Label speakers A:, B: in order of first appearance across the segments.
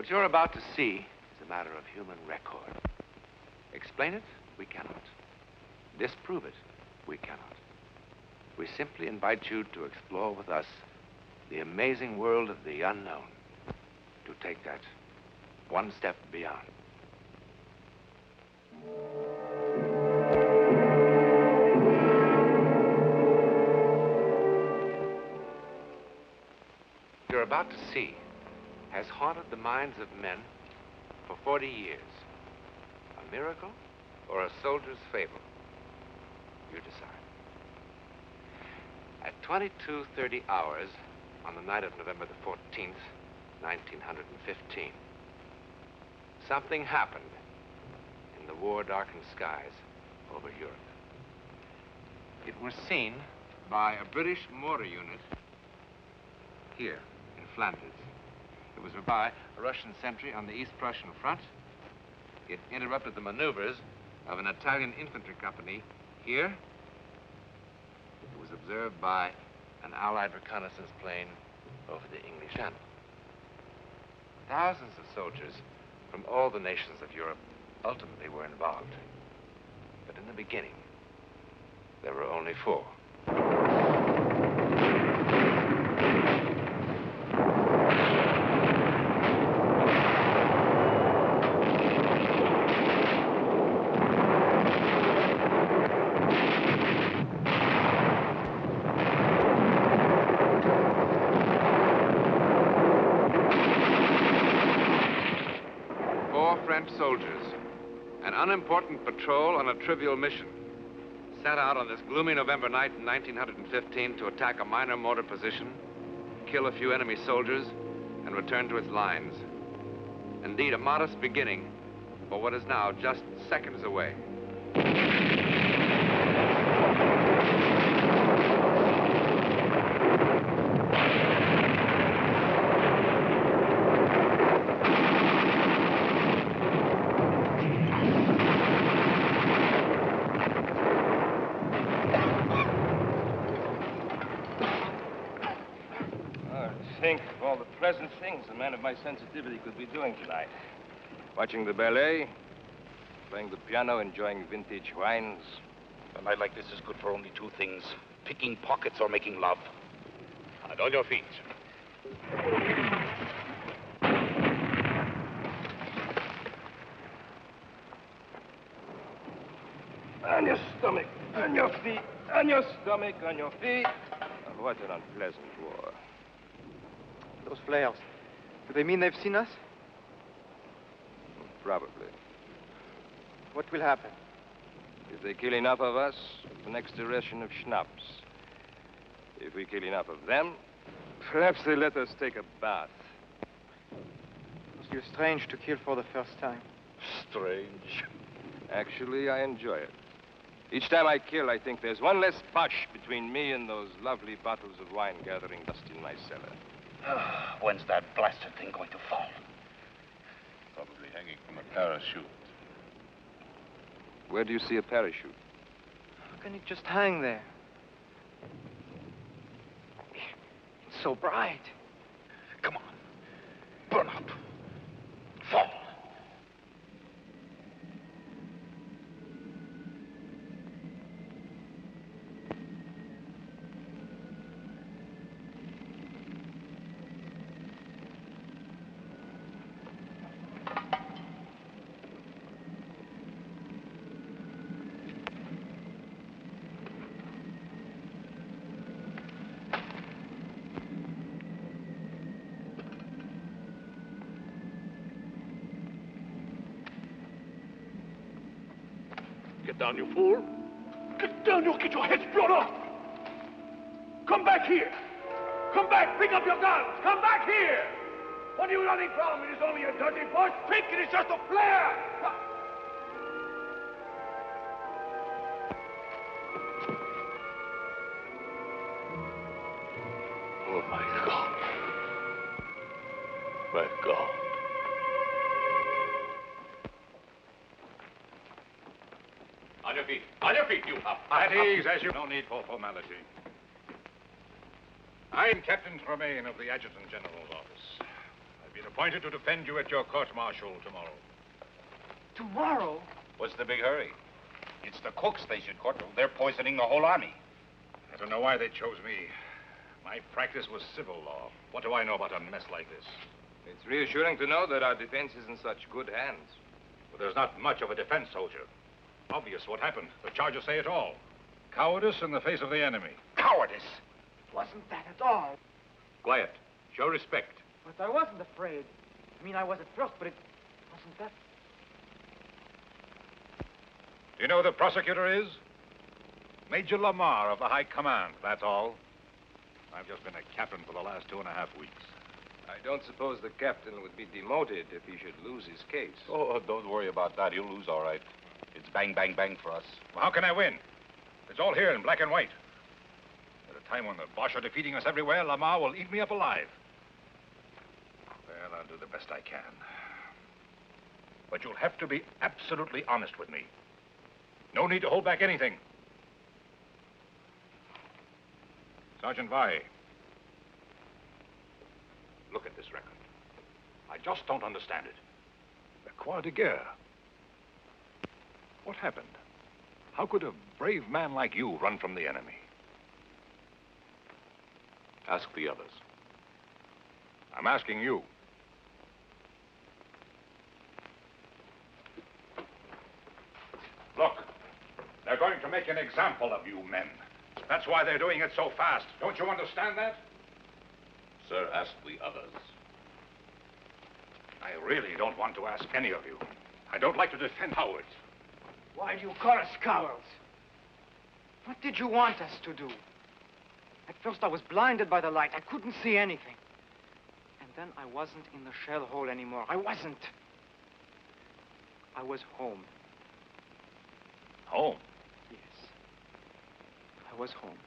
A: What you're about to see is a matter of human record. Explain it? We cannot. Disprove it? We cannot. We simply invite you to explore with us the amazing world of the unknown, to take that one step beyond. What you're about to see has haunted the minds of men for 40 years. A miracle or a soldier's fable? You decide. At 22:30 hours on the night of November the 14th, 1915, something happened in the war-darkened skies over Europe. It was seen by a British mortar unit here in Flanders. It was by a Russian sentry on the East Prussian front. It interrupted the maneuvers of an Italian infantry company here. It was observed by an Allied reconnaissance plane over the English Channel. Thousands of soldiers from all the nations of Europe ultimately were involved. But in the beginning, there were only 4. 4 French soldiers, an unimportant patrol on a trivial mission, set out on this gloomy November night in 1915 to attack a minor mortar position, kill a few enemy soldiers, and return to its lines. Indeed, a modest beginning for what is now just seconds away.
B: Think of all the pleasant things a man of my sensitivity could be doing tonight. Watching the ballet, playing the piano, enjoying vintage wines.
C: A night like this is good for only 2 things: picking pockets or making love. And on your feet.
B: On your stomach, on your feet, on your stomach, on your feet. Oh, what an unpleasant war.
D: Those flares, do they mean they've seen us?
B: Probably.
D: What will happen?
B: If they kill enough of us, the next ration of schnapps. If we kill enough of them, perhaps they let us take a bath.
D: It must feel strange to kill for the first time.
C: Strange.
B: Actually, I enjoy it. Each time I kill, I think there's one less Boche between me and those lovely bottles of wine gathering dust in my cellar.
C: When's that blasted thing going to fall?
E: Probably hanging from a parachute.
B: Where do you see a parachute?
D: How can it just hang there? It's so bright.
C: Come on. Burn up. Fall. Get down, you fool. Get down, you'll get your heads blown off. Come back here. Come back, pick up your guns. Come back here. What are you running from? It is only a dirty bush. Pick, it is just a flare.
E: Oh, my God. My God.
C: On your feet. On your feet, you up.
E: At ease, as you... No need for formality. I'm Captain Tremaine of the Adjutant General's office. I've been appointed to defend you at your court-martial tomorrow.
F: Tomorrow?
G: What's the big hurry? It's the cooks they should court. They're poisoning the whole army.
E: I don't know why they chose me. My practice was civil law. What do I know about a mess like this?
B: It's reassuring to know that our defense is in such good hands.
E: But there's not much of a defense, soldier. Obvious what happened. The charges say it all. Cowardice in the face of the enemy.
G: Cowardice!
F: It wasn't that at all.
E: Quiet. Show respect.
F: But I wasn't afraid. I mean, I was at first, but it wasn't that.
E: Do you know who the prosecutor is? Major Lamar of the High Command, that's all. I've just been a captain for the last 2.5 weeks.
B: I don't suppose the captain would be demoted if he should lose his case.
G: Oh, don't worry about that. He'll lose all right. It's bang, bang, bang for us.
E: Well, how can I win? It's all here in black and white. At a time when the Boche are defeating us everywhere, Lamar will eat me up alive. Well, I'll do the best I can. But you'll have to be absolutely honest with me. No need to hold back anything. Sergeant Vai, look at this record. I just don't understand it. The Croix de Guerre. What happened? How could a brave man like you run from the enemy? Ask the others. I'm asking you. Look, they're going to make an example of you men. That's why they're doing it so fast. Don't you understand that?
G: Sir, ask the others.
E: I really don't want to ask any of you. I don't like to defend cowards.
F: Why do you call us cowards? What did you want us to do? At first I was blinded by the light. I couldn't see anything. And then I wasn't in the shell hole anymore. I wasn't. I was home.
E: Home?
F: Yes. I was home.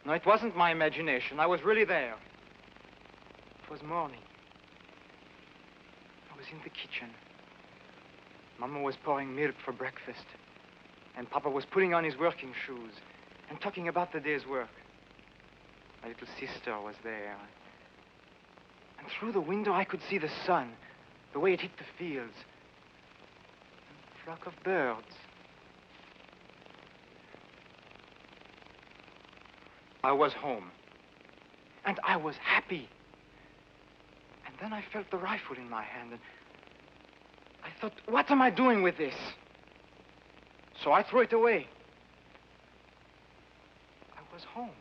F: No, it wasn't my imagination. I was really there. It was morning. I was in the kitchen. Mama was pouring milk for breakfast. And Papa was putting on his working shoes and talking about the day's work. My little sister was there. And through the window I could see the sun, the way it hit the fields. And a flock of birds. I was home. And I was happy. And then I felt the rifle in my hand, and I thought, what am I doing with this? So I threw it away. I was home.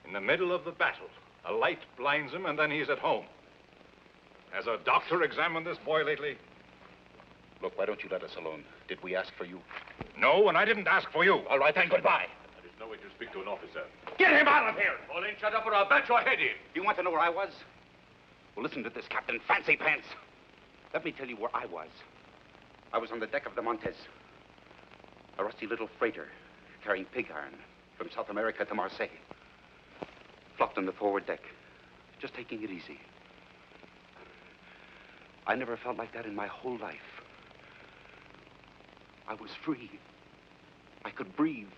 E: In the middle of the battle, a light blinds him, and then he's at home. Has a doctor examined this boy lately?
G: Look, why don't you let us alone? Did we ask for you?
E: No, and I didn't ask for you.
G: All right, then, goodbye.
E: There is no way to speak to an officer.
G: Get him out of here!
E: Pauline, shut up or I'll bat your head in.
G: You want to know where I was? Well, listen to this, Captain Fancy Pants. Let me tell you where I was. I was on the deck of the Montez. A rusty little freighter carrying pig iron from South America to Marseille. Flopped on the forward deck, just taking it easy. I never felt like that in my whole life. I was free. I could breathe.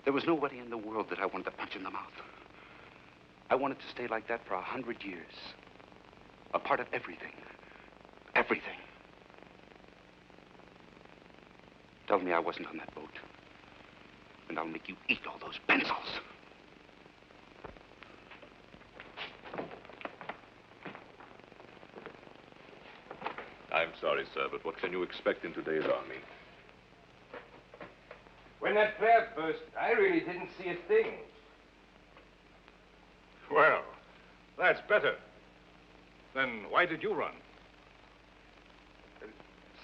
G: There was nobody in the world that I wanted to punch in the mouth. I wanted to stay like that for 100 years. A part of everything. Everything. Tell me I wasn't on that boat. And I'll make you eat all those pencils.
E: I'm sorry, sir, but what can you expect in today's army?
B: When that flare burst, I really didn't see a thing.
E: Well, that's better. Then why did you run?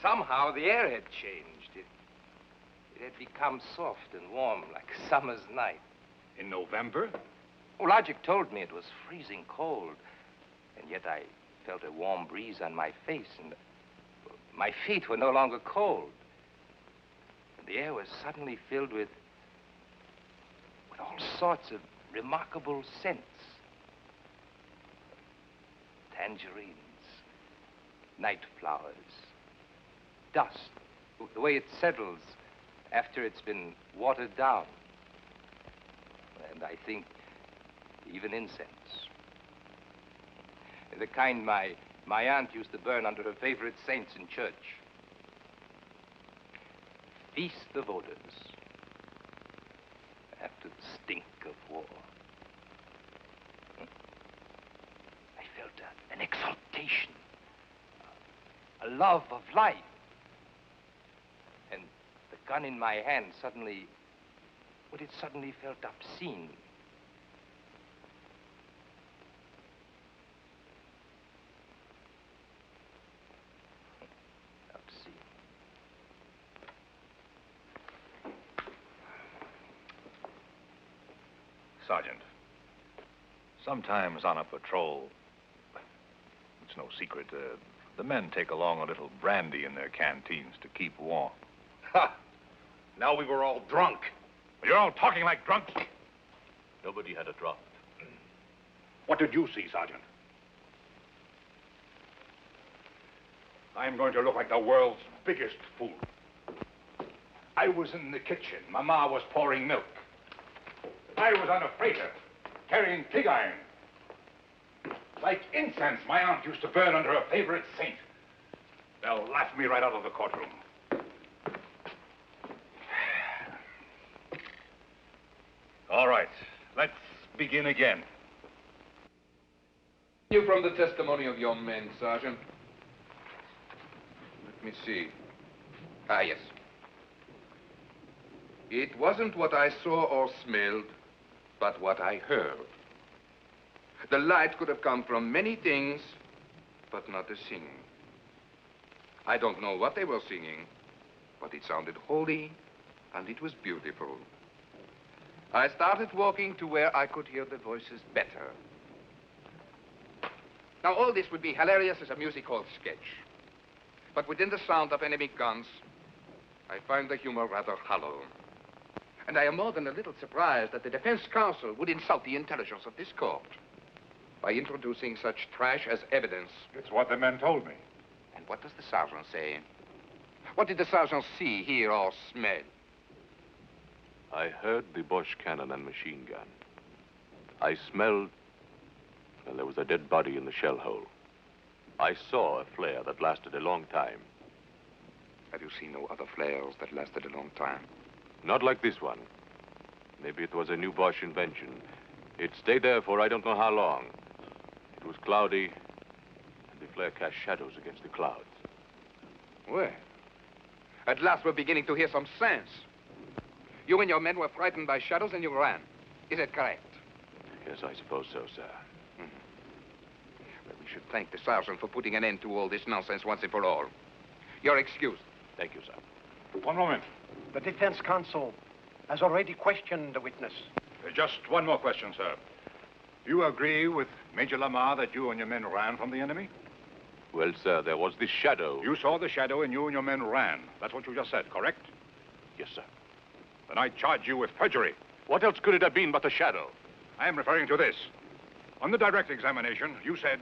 B: Somehow the air had changed. It had become soft and warm like a summer's night.
E: In November?
B: Oh, Logic told me it was freezing cold. And yet I felt a warm breeze on my face, and my feet were no longer cold. The air was suddenly filled with all sorts of remarkable scents. Tangerines, night flowers, dust, the way it settles after it's been watered down. And I think even incense. The kind my aunt used to burn under her favorite saints in church. Feast of odors after the stink of war. I felt an exaltation, a love of life. And the gun in my hand suddenly, well, it suddenly felt obscene. Obscene.
E: Sergeant, sometimes on a patrol, it's no secret, the men take along a little brandy in their canteens to keep warm.
G: Ha! Now we were all drunk.
E: You're all talking like drunks. Nobody had a drop.
C: What did you see, Sergeant? I'm going to look like the world's biggest fool. I was in the kitchen. Mama was pouring milk. I was on a freighter, carrying pig iron. Like incense my aunt used to burn under her favorite saint. They'll laugh me right out of the courtroom.
E: All right, let's begin again.
H: You from the testimony of your men, Sergeant. Let me see. Ah, yes. It wasn't what I saw or smelled, but what I heard. The light could have come from many things, but not the singing. I don't know what they were singing, but it sounded holy, and it was beautiful. I started walking to where I could hear the voices better. Now, all this would be hilarious as a music hall sketch. But within the sound of enemy guns, I find the humor rather hollow. And I am more than a little surprised that the defense counsel would insult the intelligence of this court by introducing such trash as evidence.
C: It's what the men told me.
H: And what does the sergeant say? What did the sergeant see, hear, or smell?
I: I heard the Bosch cannon and machine gun. I smelled, well, there was a dead body in the shell hole. I saw a flare that lasted a long time.
H: Have you seen no other flares that lasted a long time?
I: Not like this one. Maybe it was a new Bosch invention. It stayed there for I don't know how long. It was cloudy, and the flare cast shadows against the clouds.
H: Well, at last we're beginning to hear some sense. You and your men were frightened by shadows and you ran. Is it correct?
I: Yes, I suppose so, sir.
H: Mm-hmm. Well, we should thank the sergeant for putting an end to all this nonsense once and for all. You're excused.
I: Thank you, sir.
C: One moment.
J: The defense counsel has already questioned the witness.
C: Just one more question, sir. You agree with Major Lamar that you and your men ran from the enemy?
I: Well, sir, there was this shadow.
C: You saw the shadow and you and your men ran. That's what you just said, correct?
I: Yes, sir.
C: Then I charge you with perjury.
I: What else could it have been but a shadow?
C: I am referring to this. On the direct examination, you said,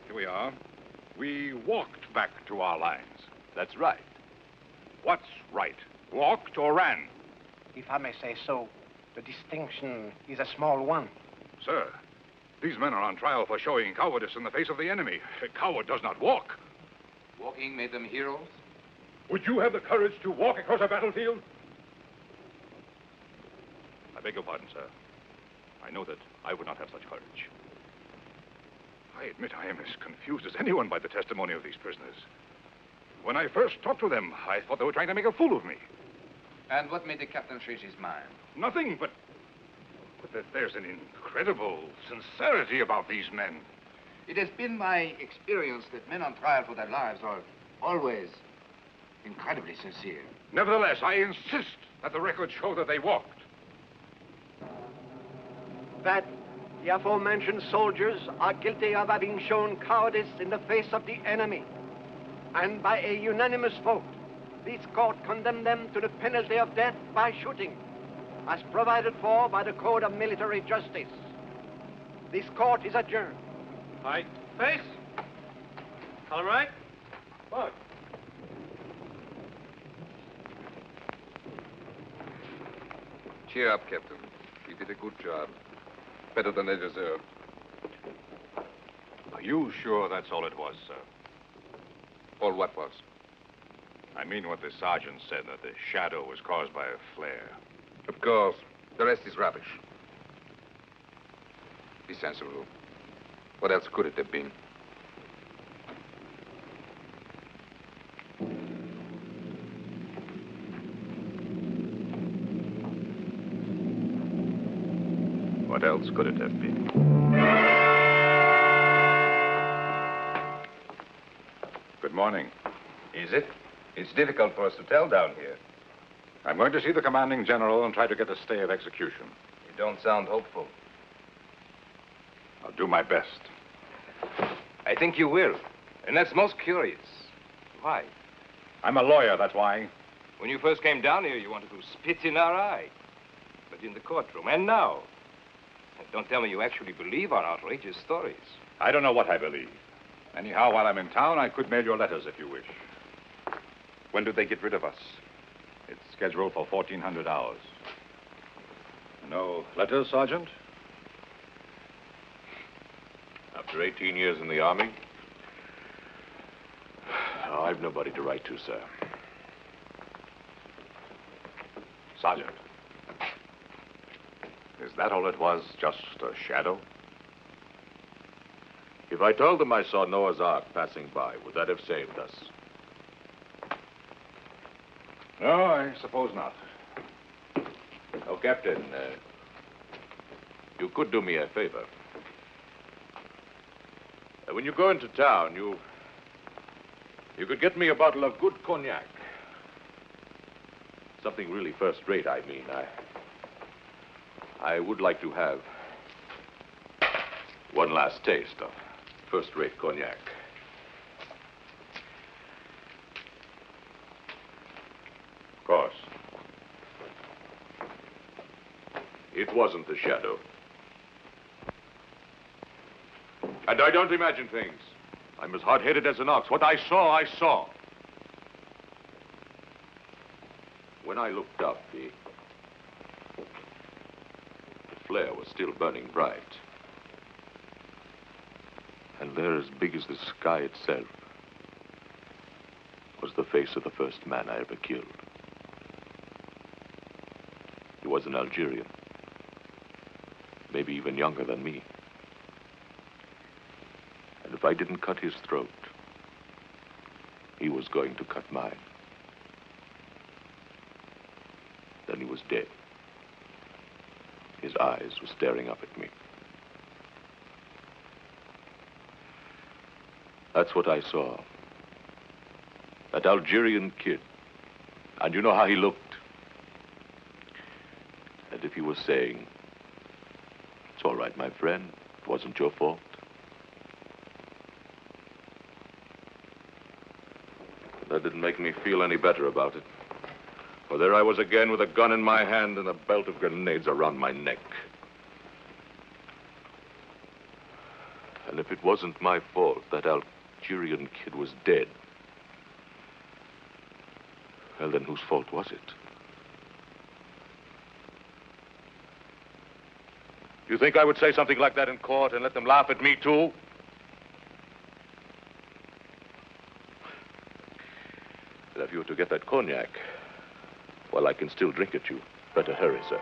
C: here we are, we walked back to our lines.
I: That's right.
C: What's right? Walked or ran?
J: If I may say so, the distinction is a small one.
C: Sir, these men are on trial for showing cowardice in the face of the enemy. A coward does not walk.
H: Walking made them heroes?
C: Would you have the courage to walk across a battlefield? I beg your pardon, sir. I know that I would not have such courage. I admit I am as confused as anyone by the testimony of these prisoners. When I first talked to them, I thought they were trying to make a fool of me.
H: And what made the captain change his mind?
C: Nothing, but that there's an incredible sincerity about these men.
H: It has been my experience that men on trial for their lives are always incredibly sincere.
C: Nevertheless, I insist that the records show that they walked.
J: That the aforementioned soldiers are guilty of having shown cowardice in the face of the enemy. And by a unanimous vote, this court condemned them to the penalty of death by shooting, as provided for by the Code of Military Justice. This court is adjourned.
K: Aye. Face. All right.
J: What?
H: Cheer up, Captain. You did a good job. Better than they deserved.
E: Are you sure that's all it was, sir?
H: All what was?
E: I mean what the sergeant said, that the shadow was caused by a flare.
H: Of course. The rest is rubbish. Be sensible. What else could it have been?
E: What else could it have been? Good morning.
B: Is it? It's difficult for us to tell down here.
E: I'm going to see the commanding general and try to get a stay of execution.
B: You don't sound hopeful.
E: I'll do my best.
B: I think you will. And that's most curious. Why?
E: I'm a lawyer, that's why.
B: When you first came down here, you wanted to spit in our eye. But in the courtroom, and now. Don't tell me you actually believe our outrageous stories.
E: I don't know what I believe. Anyhow, while I'm in town, I could mail your letters if you wish.
G: When do they get rid of us?
E: It's scheduled for 1400 hours. No letters, Sergeant?
I: After 18 years in the Army, I've nobody to write to, sir.
E: Sergeant, is that all it was? Just a shadow?
I: If I told them I saw Noah's Ark passing by, would that have saved us?
E: No, I suppose not.
I: Oh, Captain, you could do me a favor. When you go into town, you could get me a bottle of good cognac. Something really first rate, I mean. I would like to have one last taste of first rate cognac.
E: Of course.
I: It wasn't the shadow. And I don't imagine things. I'm as hard-headed as an ox. What I saw, I saw. When I looked up, the flare was still burning bright. And there, as big as the sky itself, was the face of the first man I ever killed. He was an Algerian, maybe even younger than me. And if I didn't cut his throat, he was going to cut mine. Then he was dead. His eyes were staring up at me. That's what I saw. That Algerian kid. And you know how he looked? And if he was saying, "It's all right, my friend. It wasn't your fault." That didn't make me feel any better about it. For there I was again with a gun in my hand and a belt of grenades around my neck. And if it wasn't my fault that Algerian kid was dead, well, then whose fault was it? You think I would say something like that in court and let them laugh at me, too? But if you were to get that cognac, well, I can still drink it, you. Better hurry, sir.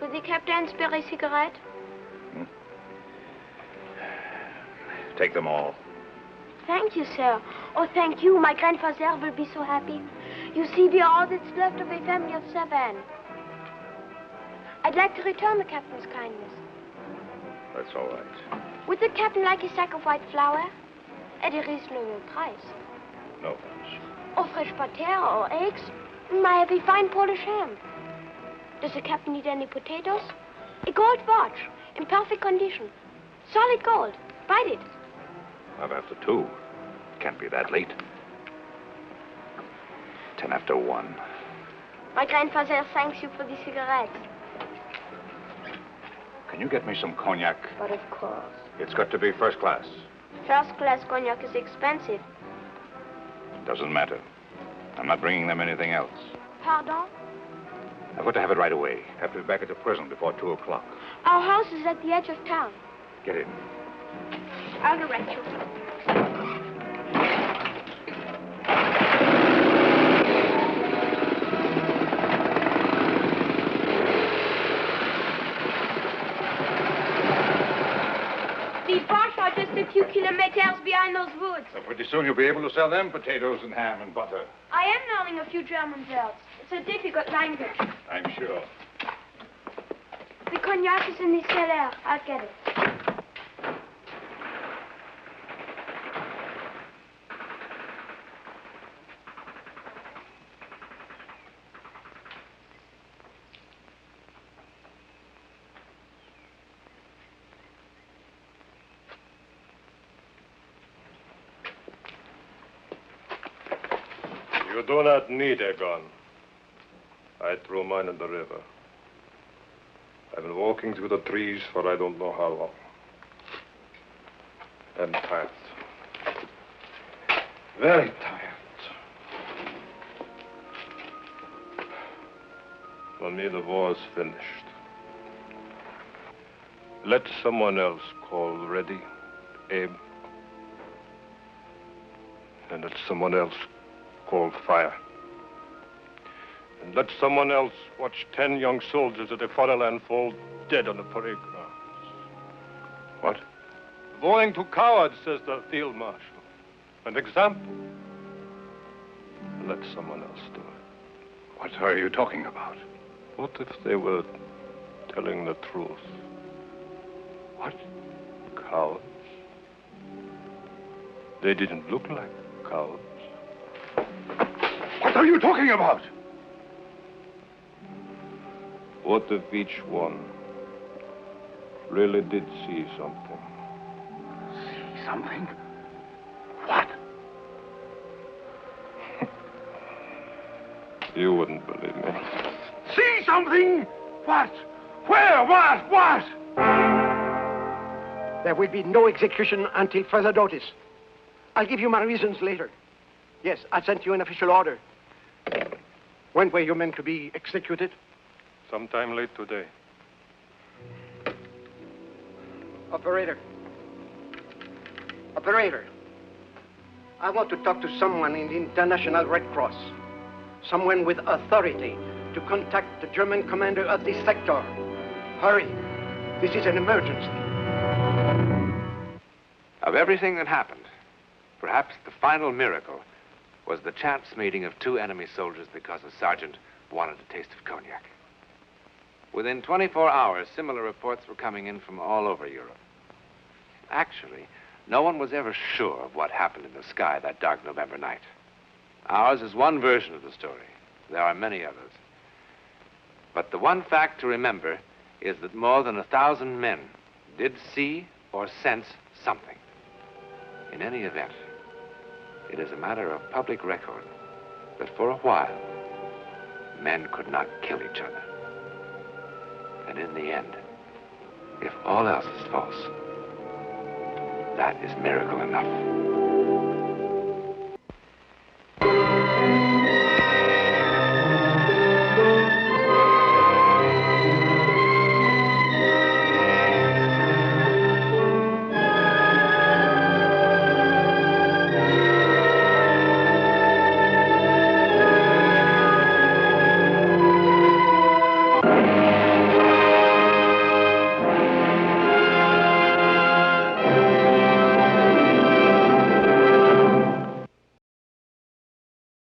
L: Could the captain spare a cigarette?
E: Take them all.
L: Thank you, sir. Oh, thank you. My grandfather will be so happy. You see, we are all that's left of a family of 7. I'd like to return the captain's kindness.
E: That's all right.
L: Would the captain like a sack of white flour? At a reasonable price.
E: No thanks.
L: Or fresh butter or eggs? I have a fine Polish ham. Does the captain need any potatoes? A gold watch, in perfect condition. Solid gold. Bite it.
E: Not after 2. Can't be that late. 10 after 1.
L: My grandfather thanks you for the cigarettes.
E: Can you get me some cognac?
L: But of course.
E: It's got to be first class.
L: First class cognac is expensive.
E: Doesn't matter. I'm not bringing them anything else.
L: Pardon?
E: I've got to have it right away. Have to be back at the prison before 2 o'clock.
L: Our house is at the edge of town.
E: Get in.
L: I'll direct you. The Boches are just a few kilometers behind those woods.
E: So pretty soon you'll be able to sell them potatoes and ham and butter.
L: I am learning a few German words. It's a difficult language.
E: I'm sure.
L: The cognac is in the cellar. I'll get it.
M: You do not need a gun. I threw mine in the river. I've been walking through the trees for I don't know how long. I'm tired. Very tired. For me, the war's finished. Let someone else call ready, aim. And let someone else call fire. And let someone else watch 10 young soldiers of the fatherland fall dead on the parade grounds.
E: What?
M: Warning to cowards, says the field marshal. An example. Let someone else do it.
E: What are you talking about?
M: What if they were telling the truth?
E: What?
M: Cowards. They didn't look like cowards.
E: What are you talking about?
M: What if each one really did see something?
E: See something? What?
M: You wouldn't believe me.
C: See something? What? Where? What?
J: There will be no execution until further notice. I'll give you my reasons later. Yes, I sent you an official order. When were your men to be executed?
M: Sometime late today.
J: Operator. Operator. I want to talk to someone in the International Red Cross. Someone with authority to contact the German commander of this sector. Hurry. This is an emergency.
A: Of everything that happened, perhaps the final miracle was the chance meeting of 2 enemy soldiers because a sergeant wanted a taste of cognac. Within 24 hours, similar reports were coming in from all over Europe. Actually, no one was ever sure of what happened in the sky that dark November night. Ours is one version of the story. There are many others. But the one fact to remember is that more than 1,000 men did see or sense something. In any event, it is a matter of public record that for a while, men could not kill each other. And in the end, if all else is false, that is miracle enough.